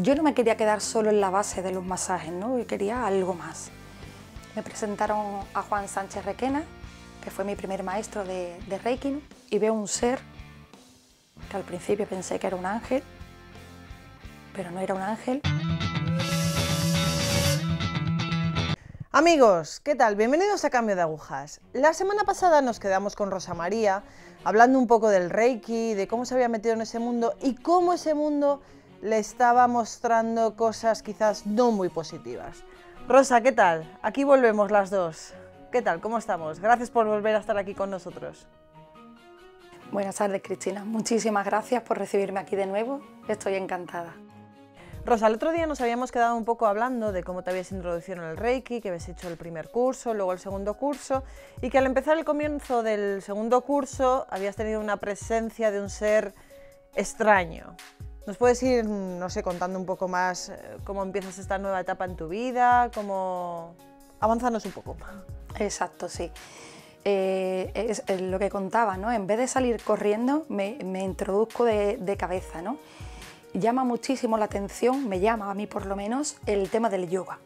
yo no me quería quedar solo en la base de los masajes, ¿no? Yo quería algo más. Me presentaron a Juan Sánchez Requena, que fue mi primer maestro de Reiki, ¿no? Y veo un ser que al principio pensé que era un ángel, pero no era un ángel. Amigos, ¿qué tal? Bienvenidos a Cambio de Agujas. La semana pasada nos quedamos con Rosa María hablando un poco del Reiki, de cómo se había metido en ese mundo y cómo ese mundo le estaba mostrando cosas quizás no muy positivas. Rosa, ¿qué tal? Aquí volvemos las dos. ¿Qué tal? ¿Cómo estamos? Gracias por volver a estar aquí con nosotros. Buenas tardes, Cristina. Muchísimas gracias por recibirme aquí de nuevo. Estoy encantada. Rosa, el otro día nos habíamos quedado un poco hablando de cómo te habías introducido en el Reiki, que habías hecho el primer curso, luego el segundo curso, y que al empezar el comienzo del segundo curso habías tenido una presencia de un ser extraño. ¿Nos puedes ir, no sé, contando un poco más cómo empiezas esta nueva etapa en tu vida? Avánzanos un poco. Exacto, sí. Es lo que contaba, ¿no? En vez de salir corriendo, me introduzco de cabeza, ¿no? Llama muchísimo la atención, me llama a mí por lo menos, el tema del yoga.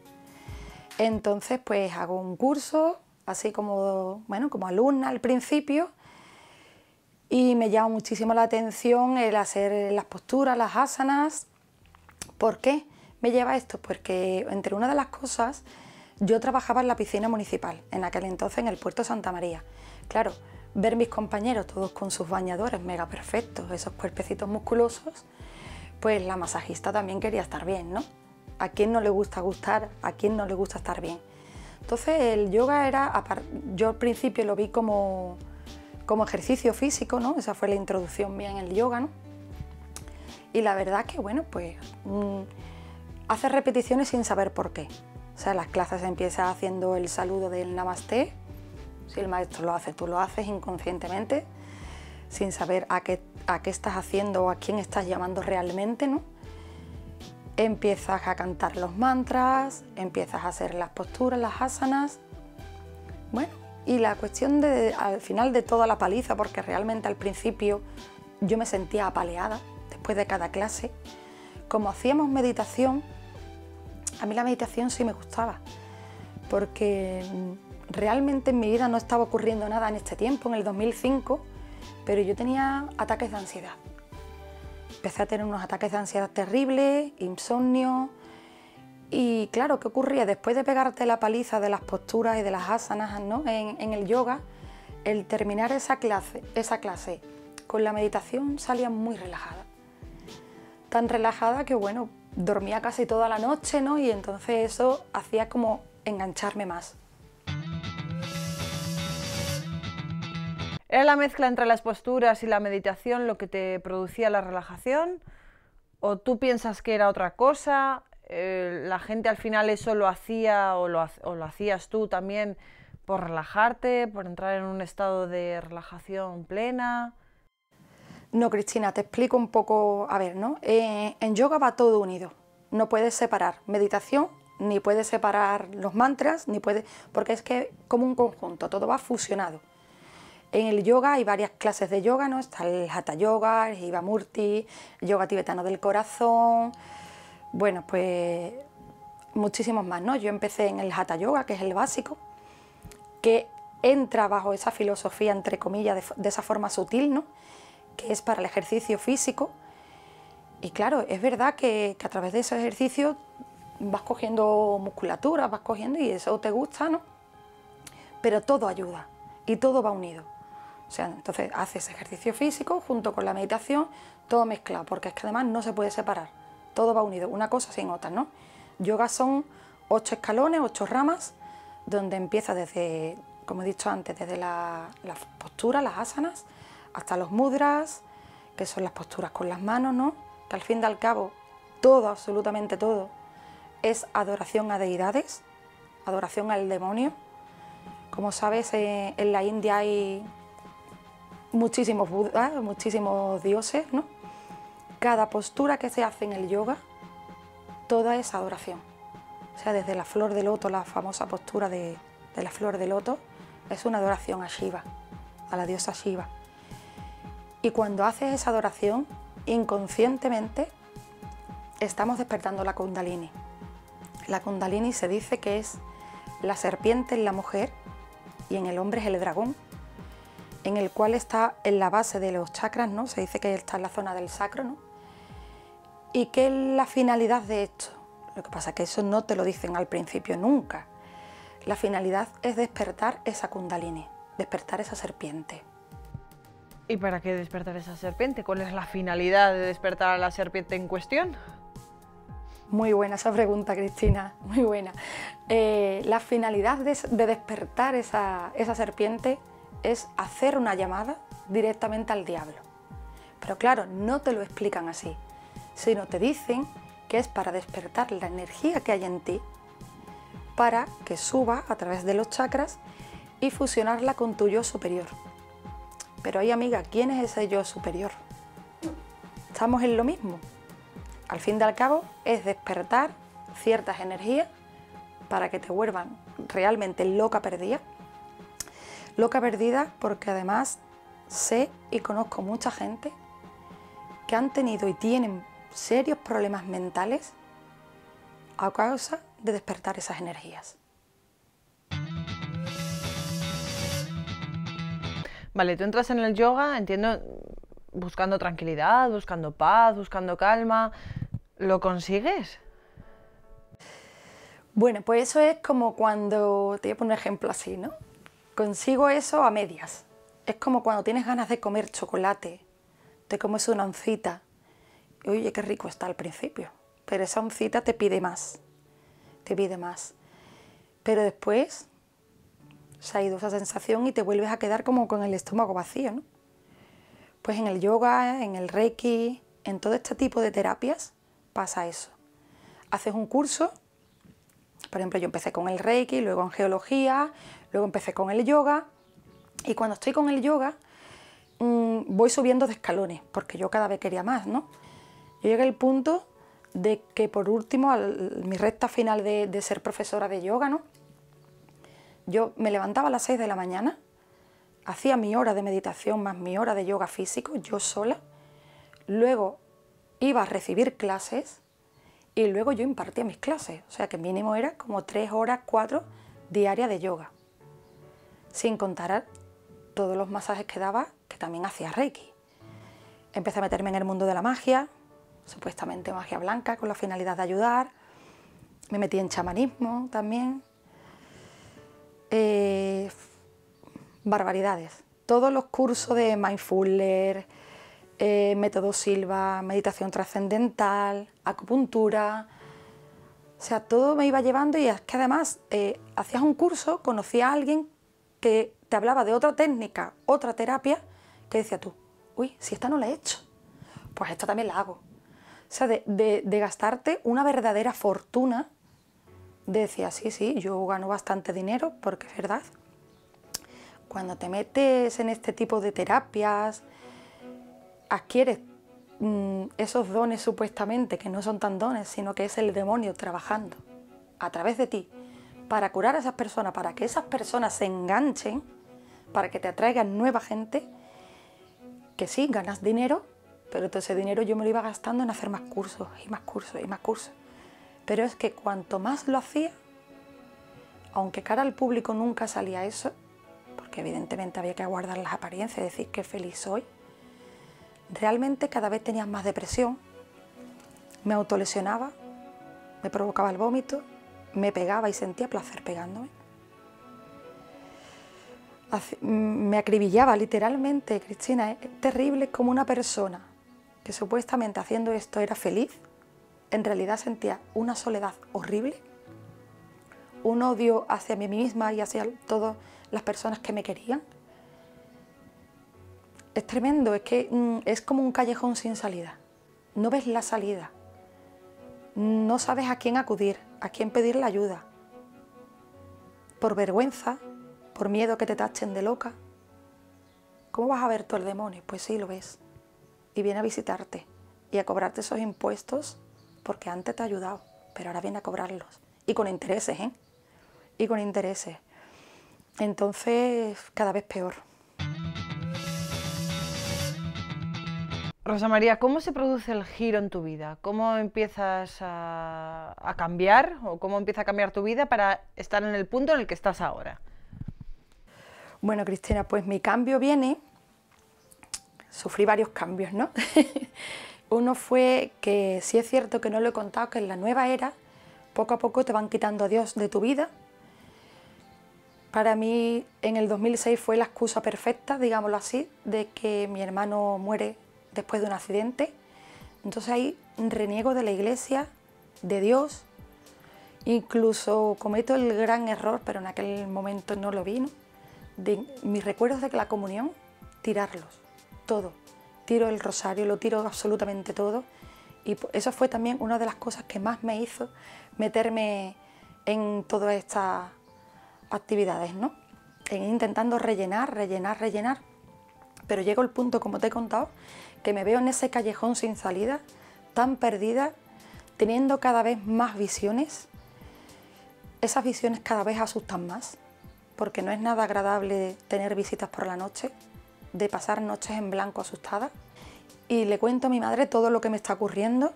Entonces, pues hago un curso, así como, bueno, como alumna al principio, y me llama muchísimo la atención el hacer las posturas, las asanas. ¿Por qué me lleva esto? Porque entre una de las cosas, yo trabajaba en la piscina municipal, en aquel entonces en el Puerto Santa María. Claro, ver mis compañeros todos con sus bañadores mega perfectos, esos cuerpecitos musculosos, pues la masajista también quería estar bien, ¿no? ¿A quién no le gusta gustar? ¿A quién no le gusta estar bien? Entonces el yoga era, yo al principio lo vi como ejercicio físico, ¿no? Esa fue la introducción mía en el yoga, ¿no? Y la verdad que, bueno, pues haces repeticiones sin saber por qué. O sea, las clases empiezas haciendo el saludo del Namasté. Si el maestro lo hace, tú lo haces inconscientemente, sin saber a qué estás haciendo o a quién estás llamando realmente, ¿no? Empiezas a cantar los mantras, empiezas a hacer las posturas, las asanas. Bueno, y la cuestión al final de toda la paliza, porque realmente al principio yo me sentía apaleada después de cada clase, como hacíamos meditación, a mí la meditación sí me gustaba, porque realmente en mi vida no estaba ocurriendo nada en este tiempo, en el 2005, pero yo tenía ataques de ansiedad. Empecé a tener unos ataques de ansiedad terribles, insomnio. Y claro, ¿qué ocurría? Después de pegarte la paliza de las posturas y de las asanas, ¿no? en el yoga, el terminar esa clase con la meditación salía muy relajada. Tan relajada que, bueno, dormía casi toda la noche, ¿no? Y entonces eso hacía como engancharme más. ¿Era la mezcla entre las posturas y la meditación lo que te producía la relajación? ¿O tú piensas que era otra cosa? ¿La gente al final eso lo hacía o lo hacías tú también por relajarte, por entrar en un estado de relajación plena? No, Cristina, te explico un poco. A ver, ¿no? En yoga va todo unido. No puedes separar meditación, ni puedes separar los mantras, porque es que como un conjunto, todo va fusionado. En el yoga hay varias clases de yoga, ¿no? Está el Hatha Yoga, el Jivamurti, el yoga tibetano del corazón, bueno, pues muchísimos más, ¿no? Yo empecé en el Hatha Yoga, que es el básico, que entra bajo esa filosofía, entre comillas, de esa forma sutil, ¿no? Que es para el ejercicio físico. Y claro, es verdad que a través de ese ejercicio vas cogiendo musculatura, vas cogiendo y eso te gusta, ¿no? Pero todo ayuda y todo va unido. O sea, entonces haces ejercicio físico junto con la meditación, todo mezclado, porque es que además no se puede separar, todo va unido, una cosa sin otra, ¿no? Yoga son 8 escalones, 8 ramas, donde empieza desde, como he dicho antes, desde las posturas, las asanas, hasta los mudras, que son las posturas con las manos, ¿no? Que al fin y al cabo, todo, absolutamente todo, es adoración a deidades, adoración al demonio. Como sabes, en la India hay muchísimos budas, muchísimos dioses, ¿no? Cada postura que se hace en el yoga, toda es adoración. O sea, desde la flor de loto, la famosa postura de la flor de loto, es una adoración a Shiva, a la diosa Shiva. Y cuando haces esa adoración, inconscientemente estamos despertando la Kundalini. La Kundalini se dice que es la serpiente en la mujer y en el hombre es el dragón, en el cual está en la base de los chakras, ¿no? Se dice que está en la zona del sacro, ¿no? ¿Y qué es la finalidad de esto? Lo que pasa es que eso no te lo dicen al principio nunca. La finalidad es despertar esa Kundalini, despertar esa serpiente. ¿Y para qué despertar esa serpiente? ¿Cuál es la finalidad de despertar a la serpiente en cuestión? Muy buena esa pregunta, Cristina, muy buena. La finalidad de despertar esa serpiente es hacer una llamada directamente al diablo. Pero claro, no te lo explican así, sino te dicen que es para despertar la energía que hay en ti, para que suba a través de los chakras y fusionarla con tu yo superior. Pero ahí, amiga, ¿quién es ese yo superior? Estamos en lo mismo. Al fin y al cabo es despertar ciertas energías para que te vuelvan realmente loca perdida. Loca perdida porque además sé y conozco mucha gente que han tenido y tienen serios problemas mentales a causa de despertar esas energías. Vale, tú entras en el yoga, entiendo, buscando tranquilidad, buscando paz, buscando calma. ¿Lo consigues? Bueno, pues eso es como cuando, te voy a poner un ejemplo así, ¿no? Consigo eso a medias. Es como cuando tienes ganas de comer chocolate, te comes una oncita, y oye, qué rico está al principio, pero esa oncita te pide más, pero después se ha ido esa sensación y te vuelves a quedar como con el estómago vacío, ¿no? Pues en el yoga, en el reiki, en todo este tipo de terapias pasa eso. Haces un curso, por ejemplo, yo empecé con el reiki, luego en geología, luego empecé con el yoga, y cuando estoy con el yoga voy subiendo de escalones, porque yo cada vez quería más, ¿no? Yo llegué al punto de que por último, mi recta final de ser profesora de yoga, ¿no? Yo me levantaba a las 6 de la mañana, hacía mi hora de meditación más mi hora de yoga físico, yo sola, luego iba a recibir clases y luego yo impartía mis clases, o sea que mínimo era como 3 horas, 4 diarias de yoga, sin contar todos los masajes que daba, que también hacía reiki. Empecé a meterme en el mundo de la magia, supuestamente magia blanca, con la finalidad de ayudar, me metí en chamanismo también, barbaridades. Todos los cursos de mindfulness, método Silva, meditación trascendental, acupuntura, o sea, todo me iba llevando y es que además hacías un curso, conocías a alguien que te hablaba de otra técnica, otra terapia, que decía tú, uy, si esta no la he hecho, pues esta también la hago. O sea, de gastarte una verdadera fortuna, decía, sí, yo gano bastante dinero, porque es verdad. Cuando te metes en este tipo de terapias, adquieres esos dones supuestamente, que no son tan dones, sino que es el demonio trabajando a través de ti para curar a esas personas, para que esas personas se enganchen, para que te atraigan nueva gente, que sí, ganas dinero, pero todo ese dinero yo me lo iba gastando en hacer más cursos y más cursos y más cursos. Pero es que cuanto más lo hacía, aunque cara al público nunca salía eso, porque evidentemente había que guardar las apariencias y decir que feliz soy, realmente cada vez tenía más depresión, me autolesionaba, me provocaba el vómito, me pegaba y sentía placer pegándome. Me acribillaba literalmente, Cristina, es terrible como una persona que supuestamente haciendo esto era feliz, en realidad sentía una soledad horrible, un odio hacia mí misma y hacia todas las personas que me querían. Es tremendo, es que es como un callejón sin salida. No ves la salida, no sabes a quién acudir, a quién pedir la ayuda. Por vergüenza, por miedo que te tachen de loca. ¿Cómo vas a ver tú el demonio? Pues sí, lo ves. Y viene a visitarte y a cobrarte esos impuestos porque antes te ha ayudado, pero ahora viene a cobrarlos. Y con intereses, ¿eh? Y con intereses. Entonces, cada vez peor. Rosa María, ¿cómo se produce el giro en tu vida? ¿Cómo empiezas a cambiar o cómo empieza a cambiar tu vida para estar en el punto en el que estás ahora? Bueno, Cristina, pues mi cambio viene, sufrí varios cambios, ¿no? Uno fue que sí es cierto que no lo he contado, que en la nueva era poco a poco te van quitando a Dios de tu vida. Para mí en el 2006 fue la excusa perfecta, digámoslo así, de que mi hermano muere después de un accidente. Entonces ahí reniego de la iglesia, de Dios, incluso cometo el gran error, pero en aquel momento no lo vi, ¿no? De mis recuerdos de la comunión, tirarlos, todo. Tiro el rosario, lo tiro absolutamente todo. Y eso fue también una de las cosas que más me hizo meterme en todas estas actividades, ¿no? En intentando rellenar. Pero llego al punto, como te he contado, que me veo en ese callejón sin salida, tan perdida, teniendo cada vez más visiones. Esas visiones cada vez asustan más, porque no es nada agradable tener visitas por la noche, de pasar noches en blanco asustada. Y le cuento a mi madre todo lo que me está ocurriendo.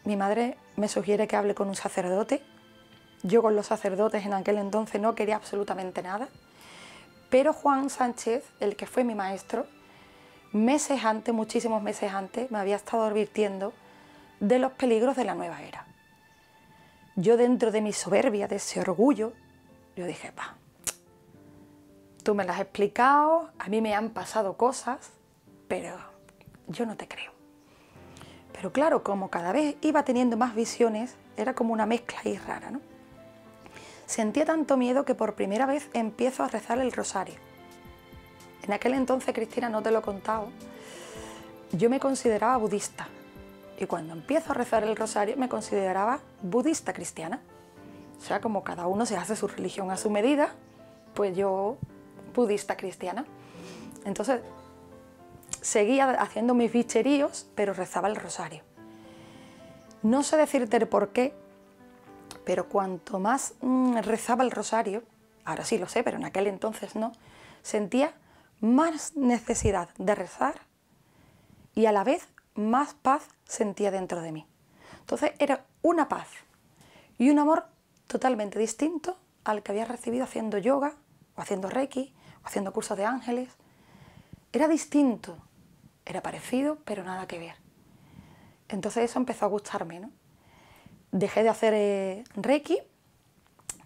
Mi madre me sugiere que hable con un sacerdote. Yo con los sacerdotes en aquel entonces no quería absolutamente nada. Pero Juan Sánchez, el que fue mi maestro, meses antes, muchísimos meses antes, me había estado advirtiendo de los peligros de la nueva era. Yo, dentro de mi soberbia, de ese orgullo, yo dije, pa, tú me las has explicado, a mí me han pasado cosas, pero yo no te creo. Pero claro, como cada vez iba teniendo más visiones, era como una mezcla ahí rara, ¿no? Sentía tanto miedo que por primera vez empiezo a rezar el rosario. En aquel entonces, Cristina, no te lo he contado, yo me consideraba budista. Y cuando empiezo a rezar el rosario me consideraba budista cristiana. O sea, como cada uno se hace su religión a su medida, pues yo budista cristiana. Entonces seguía haciendo mis bicheríos, pero rezaba el rosario. No sé decirte el por qué, pero cuanto más rezaba el rosario, ahora sí lo sé, pero en aquel entonces no, sentía más necesidad de rezar y a la vez más paz sentía dentro de mí. Entonces era una paz y un amor totalmente distinto al que había recibido haciendo yoga, o haciendo reiki, o haciendo cursos de ángeles. Era distinto, era parecido, pero nada que ver. Entonces eso empezó a gustarme, ¿no? Dejé de hacer reiki,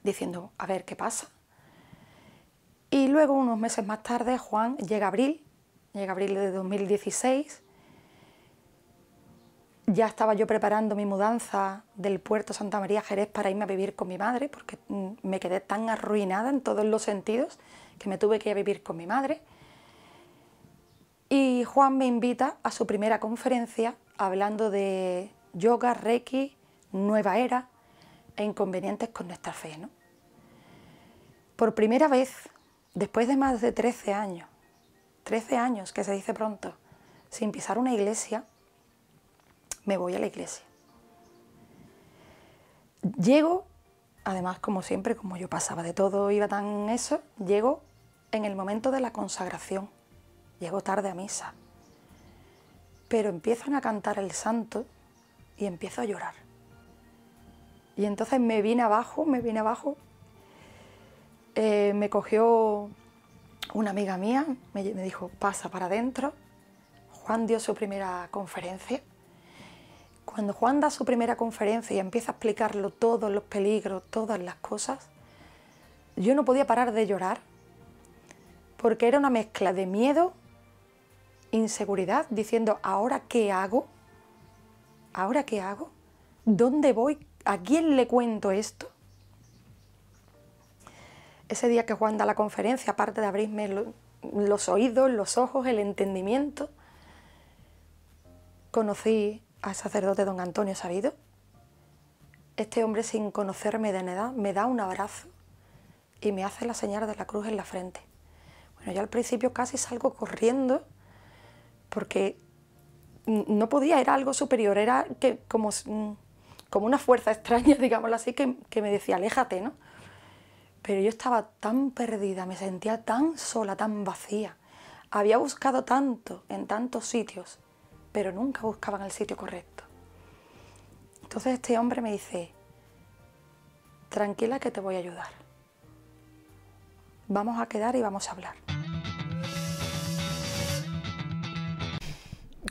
diciendo, a ver qué pasa. Y luego, unos meses más tarde, llega abril de 2016. Ya estaba yo preparando mi mudanza del puerto Santa María a Jerez para irme a vivir con mi madre, porque me quedé tan arruinada en todos los sentidos que me tuve que ir a vivir con mi madre. Y Juan me invita a su primera conferencia hablando de yoga, reiki, nueva era e inconvenientes con nuestra fe, ¿no? Por primera vez, después de más de 13 años que se dice pronto, sin pisar una iglesia, me voy a la iglesia. Llego, además, como siempre, como yo pasaba de todo, iba tan eso, llego en el momento de la consagración. Llego tarde a misa. Pero empiezan a cantar el santo y empiezo a llorar. Y entonces me vine abajo, me cogió una amiga mía, me dijo, pasa para adentro. Juan dio su primera conferencia. Cuando Juan da su primera conferencia y empieza a explicarlo todos los peligros, todas las cosas, yo no podía parar de llorar, porque era una mezcla de miedo, inseguridad, diciendo, ¿ahora qué hago? ¿Ahora qué hago? ¿Dónde voy? ¿A quién le cuento esto? Ese día que Juan da la conferencia, aparte de abrirme los oídos, los ojos, el entendimiento, conocí al sacerdote don Antonio Sabido. Este hombre, sin conocerme de nada, me da un abrazo y me hace la señal de la cruz en la frente. Bueno, yo al principio casi salgo corriendo porque no podía, era algo superior, era que como una fuerza extraña, digámoslo así, que me decía, aléjate, ¿no? Pero yo estaba tan perdida, me sentía tan sola, tan vacía. Había buscado tanto en tantos sitios pero nunca buscaban el sitio correcto. Entonces este hombre me dice, tranquila que te voy a ayudar. Vamos a quedar y vamos a hablar.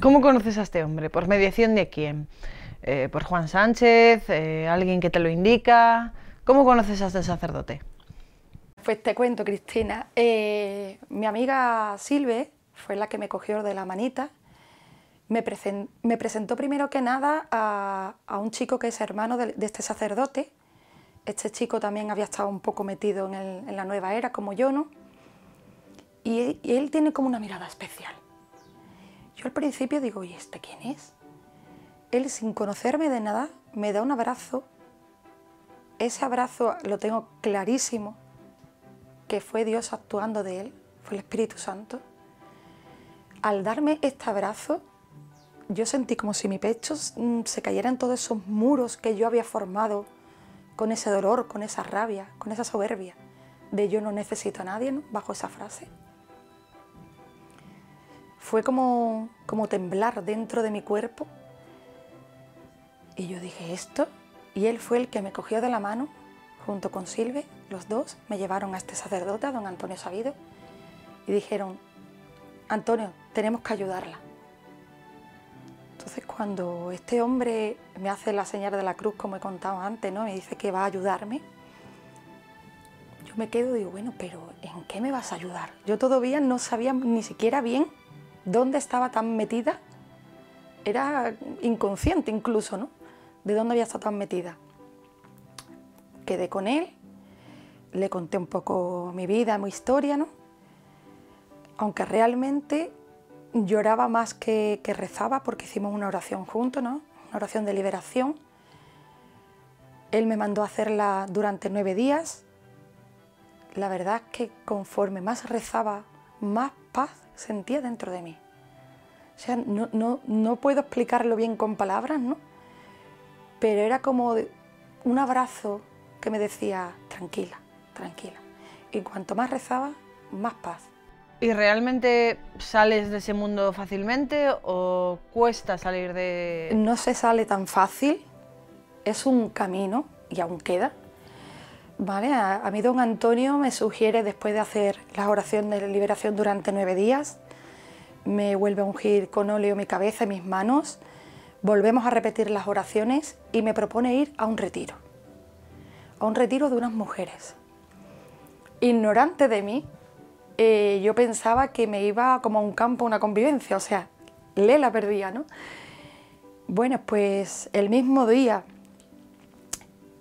¿Cómo conoces a este hombre? ¿Por mediación de quién? ¿Por Juan Sánchez? ¿Alguien que te lo indica? ¿Cómo conoces a este sacerdote? Pues te cuento, Cristina. Mi amiga Silve fue la que me cogió de la manita. Me presentó primero que nada a un chico que es hermano de este sacerdote. Este chico también había estado un poco metido en la nueva era, como yo, ¿no? Y él tiene como una mirada especial. Yo al principio digo, ¿y este quién es? Él, sin conocerme de nada, me da un abrazo. Ese abrazo lo tengo clarísimo, que fue Dios actuando de él, fue el Espíritu Santo. Al darme este abrazo, yo sentí como si mi pecho se cayera en todos esos muros que yo había formado con ese dolor, con esa rabia, con esa soberbia de yo no necesito a nadie, ¿no? Bajo esa frase. Fue como temblar dentro de mi cuerpo y yo dije esto, y él fue el que me cogió de la mano junto con Silve. Los dos me llevaron a este sacerdote, a don Antonio Sabido, y dijeron, Antonio, tenemos que ayudarla. Entonces cuando este hombre me hace la señal de la cruz, como he contado antes, ¿no? Me dice que va a ayudarme, yo me quedo y digo, bueno, pero ¿en qué me vas a ayudar? Yo todavía no sabía ni siquiera bien dónde estaba tan metida. Era inconsciente incluso, ¿no? De dónde había estado tan metida. Quedé con él, le conté un poco mi vida, mi historia, ¿no? Aunque realmente lloraba más que rezaba, porque hicimos una oración juntos, ¿no? Una oración de liberación. Él me mandó a hacerla durante 9 días. La verdad es que conforme más rezaba, más paz sentía dentro de mí. O sea, no puedo explicarlo bien con palabras, ¿no? Pero era como un abrazo que me decía, tranquila, tranquila. Y cuanto más rezaba, más paz. ¿Y realmente sales de ese mundo fácilmente o cuesta salir de...? No se sale tan fácil, es un camino y aún queda. ¿Vale? A mí don Antonio me sugiere, después de hacer la oración de liberación durante 9 días, me vuelve a ungir con óleo mi cabeza y mis manos, volvemos a repetir las oraciones y me propone ir a un retiro de unas mujeres. Ignorante de mí, yo pensaba que me iba como a un campo, una convivencia, o sea, la perdía, ¿no? Bueno, pues el mismo día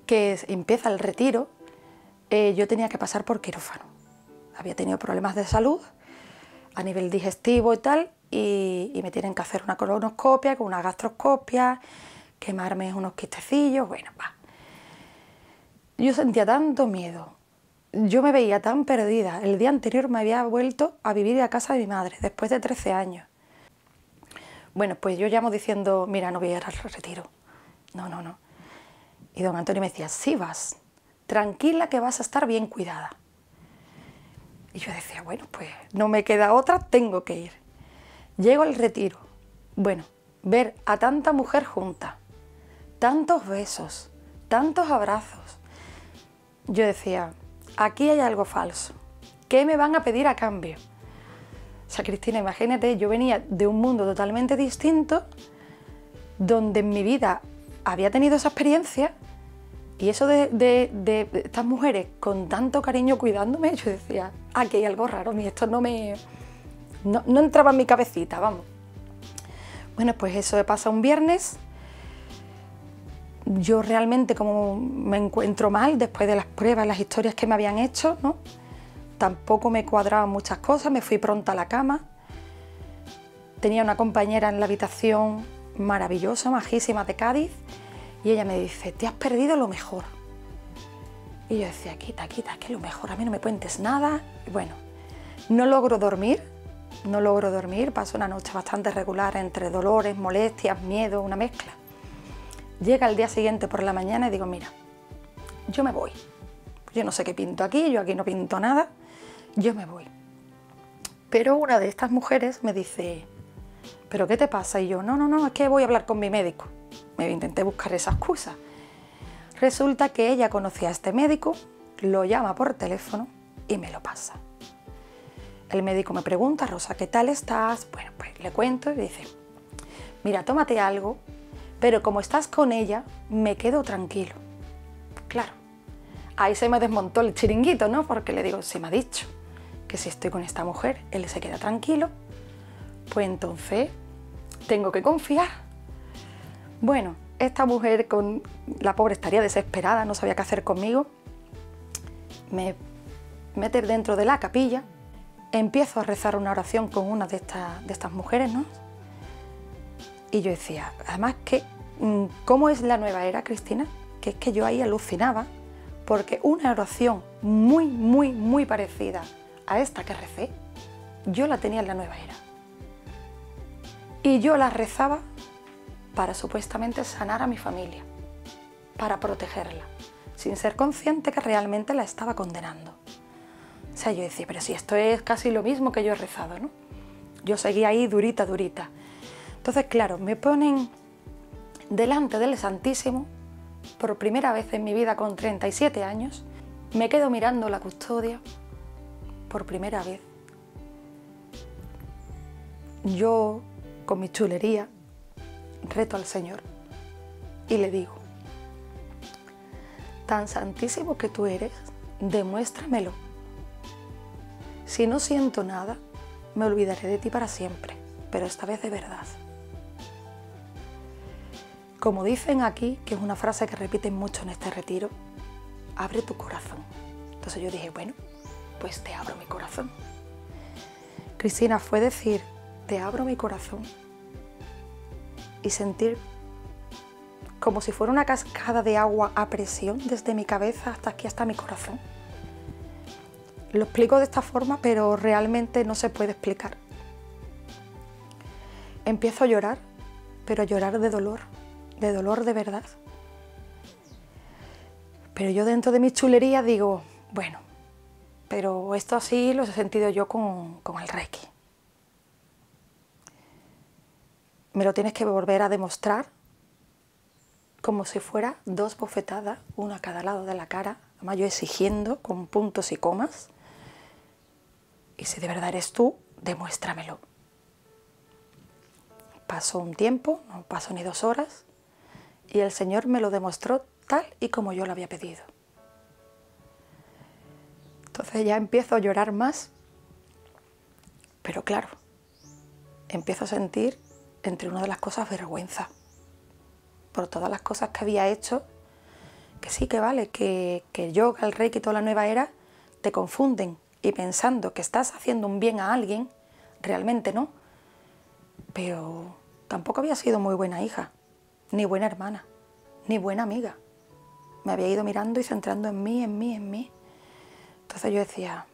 que empieza el retiro, yo tenía que pasar por quirófano. Había tenido problemas de salud a nivel digestivo y tal, y me tienen que hacer una colonoscopia con una gastroscopia, quemarme unos quistecillos, bueno, va. Yo sentía tanto miedo, yo me veía tan perdida. El día anterior me había vuelto a vivir a casa de mi madre, después de 13 años. Bueno, pues yo llamo diciendo, mira, no voy a ir al retiro. No. Y don Antonio me decía, sí vas, tranquila que vas a estar bien cuidada. Y yo decía, bueno, pues no me queda otra, tengo que ir. Llego al retiro. Bueno, ver a tanta mujer junta, tantos besos, tantos abrazos. Yo decía, aquí hay algo falso. ¿Qué me van a pedir a cambio? O sea, Cristina, imagínate, yo venía de un mundo totalmente distinto, donde en mi vida había tenido esa experiencia, y eso de estas mujeres con tanto cariño cuidándome, yo decía, aquí hay algo raro, y esto no entraba en mi cabecita, vamos. Bueno, pues eso pasa un viernes. Yo realmente, como me encuentro mal después de las pruebas, las historias que me habían hecho, ¿no? Tampoco me cuadraban muchas cosas, me fui pronta a la cama. Tenía una compañera en la habitación maravillosa, majísima, de Cádiz, y ella me dice, te has perdido lo mejor. Y yo decía, quita, que lo mejor, a mí no me cuentes nada. Y bueno, no logro dormir, paso una noche bastante regular entre dolores, molestias, miedo, una mezcla. Llega el día siguiente por la mañana y digo, mira, yo me voy. Yo no sé qué pinto aquí, yo aquí no pinto nada, yo me voy. Pero una de estas mujeres me dice, ¿pero qué te pasa? Y yo, no, es que voy a hablar con mi médico. Me intenté buscar esa excusa. Resulta que ella conocía a este médico, lo llama por teléfono y me lo pasa. El médico me pregunta, Rosa, ¿qué tal estás? Bueno, pues le cuento y dice, mira, tómate algo, pero como estás con ella, me quedo tranquilo. Claro, ahí se me desmontó el chiringuito, ¿no? Porque le digo, se me ha dicho que si estoy con esta mujer, él se queda tranquilo, pues entonces tengo que confiar. Bueno, esta mujer, la pobre estaría desesperada, no sabía qué hacer conmigo, me mete dentro de la capilla, empiezo a rezar una oración con una de estas mujeres, ¿no? Y yo decía, además, ¿cómo es la nueva era, Cristina? Que es que yo ahí alucinaba, porque una oración muy parecida a esta que recé, yo la tenía en la nueva era. Y yo la rezaba para supuestamente sanar a mi familia, para protegerla, sin ser consciente que realmente la estaba condenando. O sea, yo decía, pero si esto es casi lo mismo que yo he rezado, ¿no? Yo seguía ahí durita. Entonces, claro, me ponen delante del Santísimo, por primera vez en mi vida con 37 años, me quedo mirando la custodia, por primera vez. Yo, con mi chulería, reto al Señor y le digo, tan santísimo que tú eres, demuéstramelo. Si no siento nada, me olvidaré de ti para siempre, pero esta vez de verdad. Como dicen aquí, que es una frase que repiten mucho en este retiro, abre tu corazón. Entonces yo dije, bueno, pues te abro mi corazón. Cristina, fue decir, te abro mi corazón y sentir como si fuera una cascada de agua a presión desde mi cabeza hasta aquí, hasta mi corazón. Lo explico de esta forma, pero realmente no se puede explicar. Empiezo a llorar, pero a llorar de dolor de verdad. Pero yo dentro de mi chulería digo, bueno, pero esto así lo he sentido yo con el Reiki. Me lo tienes que volver a demostrar como si fuera 2 bofetadas, una a cada lado de la cara, además yo exigiendo con puntos y comas. Y si de verdad eres tú, demuéstramelo. Pasó un tiempo, no pasó ni 2 horas, y el Señor me lo demostró tal y como yo lo había pedido. Entonces ya empiezo a llorar más, pero claro, empiezo a sentir entre una de las cosas vergüenza por todas las cosas que había hecho, que sí que vale, que el yoga, el Reiki y toda la nueva era te confunden y pensando que estás haciendo un bien a alguien, realmente no. Pero tampoco había sido muy buena hija, ni buena hermana, ni buena amiga. Me había ido mirando y centrando en mí. Entonces yo decía,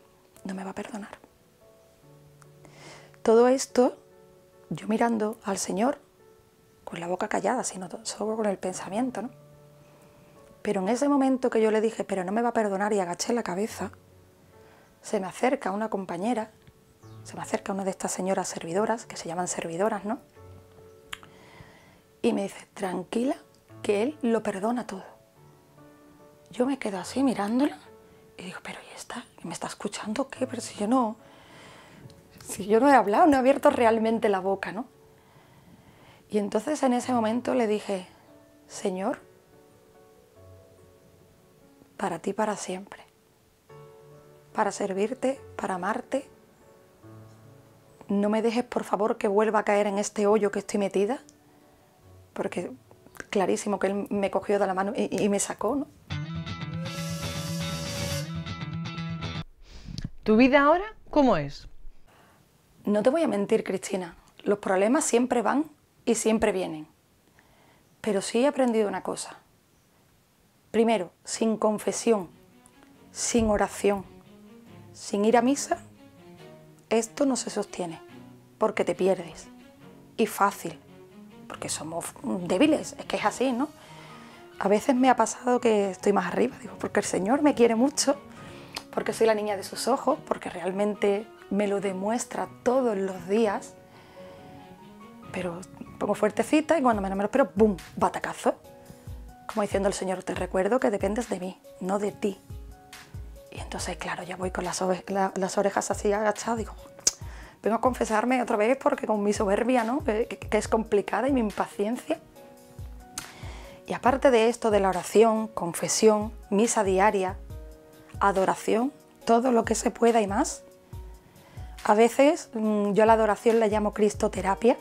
no me va a perdonar. Todo esto, yo mirando al Señor, con la boca callada, sino solo con el pensamiento, ¿no? Pero en ese momento que yo le dije, pero no me va a perdonar, y agaché la cabeza, se me acerca una compañera, se me acerca una de estas señoras servidoras, que se llaman servidoras, ¿no? Y me dice, tranquila, que él lo perdona todo. Yo me quedo así mirándola y digo, pero ¿y esta? ¿Me está escuchando o qué? Pero si yo no he hablado, no he abierto realmente la boca, ¿no? Y entonces en ese momento le dije, Señor, para ti para siempre, para servirte, para amarte, no me dejes por favor que vuelva a caer en este hoyo que estoy metida, porque clarísimo que él me cogió de la mano y me sacó, ¿no? ¿Tu vida ahora cómo es? No te voy a mentir, Cristina, los problemas siempre van y siempre vienen, pero sí he aprendido una cosa. Primero, sin confesión, sin oración, sin ir a misa, esto no se sostiene, porque te pierdes. Y fácil, porque somos débiles, es que es así, ¿no? A veces me ha pasado que estoy más arriba, digo, porque el Señor me quiere mucho, porque soy la niña de sus ojos, porque realmente me lo demuestra todos los días, pero me pongo fuertecita y cuando menos me lo espero, ¡bum!, batacazo. Como diciendo el Señor, te recuerdo que dependes de mí, no de ti. Y entonces, claro, ya voy con las orejas así agachadas, digo, vengo a confesarme otra vez porque con mi soberbia, ¿no?, que es complicada, y mi impaciencia. Y aparte de esto, de la oración, confesión, misa diaria, adoración, todo lo que se pueda y más, a veces yo a la adoración la llamo cristoterapia.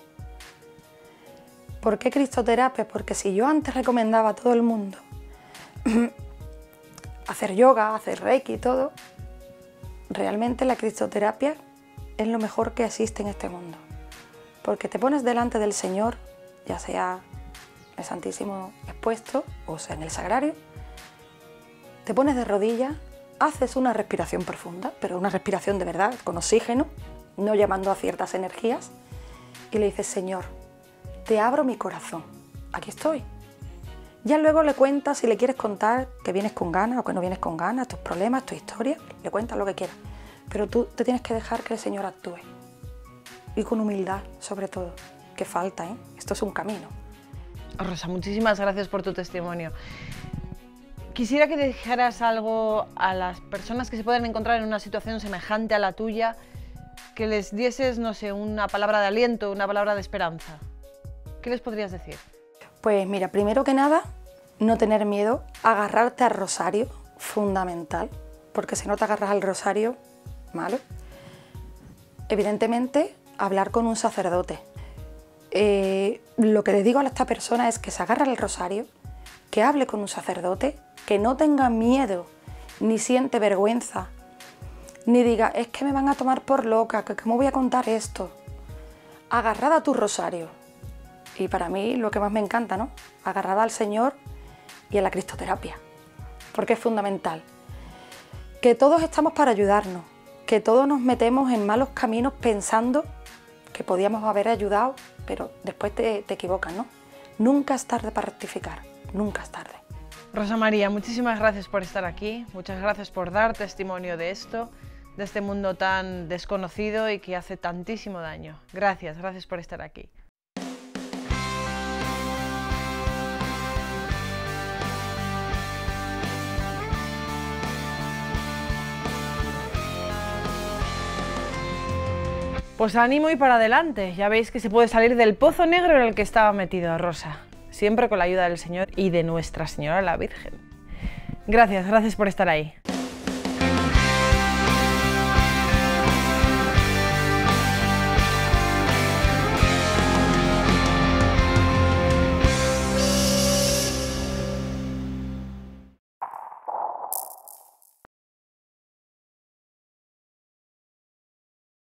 ¿Por qué cristoterapia? Porque si yo antes recomendaba a todo el mundo hacer yoga, hacer reiki y todo, realmente la cristoterapia es lo mejor que existe en este mundo. Porque te pones delante del Señor, ya sea el Santísimo expuesto o sea en el Sagrario, te pones de rodillas, haces una respiración profunda, pero una respiración de verdad, con oxígeno, no llamando a ciertas energías, y le dices, Señor, te abro mi corazón, aquí estoy. Ya luego le cuentas, si le quieres contar que vienes con ganas o que no vienes con ganas, tus problemas, tu historia, le cuentas lo que quieras. Pero tú te tienes que dejar que el Señor actúe. Y con humildad, sobre todo, que falta, ¿eh? Esto es un camino. Rosa, muchísimas gracias por tu testimonio. Quisiera que dijeras algo a las personas que se pueden encontrar en una situación semejante a la tuya, que les dieses, no sé, una palabra de aliento, una palabra de esperanza. ¿Qué les podrías decir? Pues mira, primero que nada, no tener miedo, agarrarte al rosario, fundamental, porque si no te agarras al rosario, malo. Evidentemente, hablar con un sacerdote. Lo que les digo a esta persona es que se agarre al rosario, que hable con un sacerdote, que no tenga miedo, ni siente vergüenza, ni diga, es que me van a tomar por loca, que cómo voy a contar esto. Agarrada a tu rosario. Y para mí lo que más me encanta, ¿no?, agarrada al Señor y a la cristoterapia, porque es fundamental. Que todos estamos para ayudarnos, que todos nos metemos en malos caminos pensando que podíamos haber ayudado, pero después te equivocas, ¿no? Nunca es tarde para rectificar, nunca es tarde. Rosa María, muchísimas gracias por estar aquí, muchas gracias por dar testimonio de esto, de este mundo tan desconocido y que hace tantísimo daño. Gracias, gracias por estar aquí. Pues ánimo y para adelante, ya veis que se puede salir del pozo negro en el que estaba metido Rosa, siempre con la ayuda del Señor y de Nuestra Señora la Virgen. Gracias, gracias por estar ahí.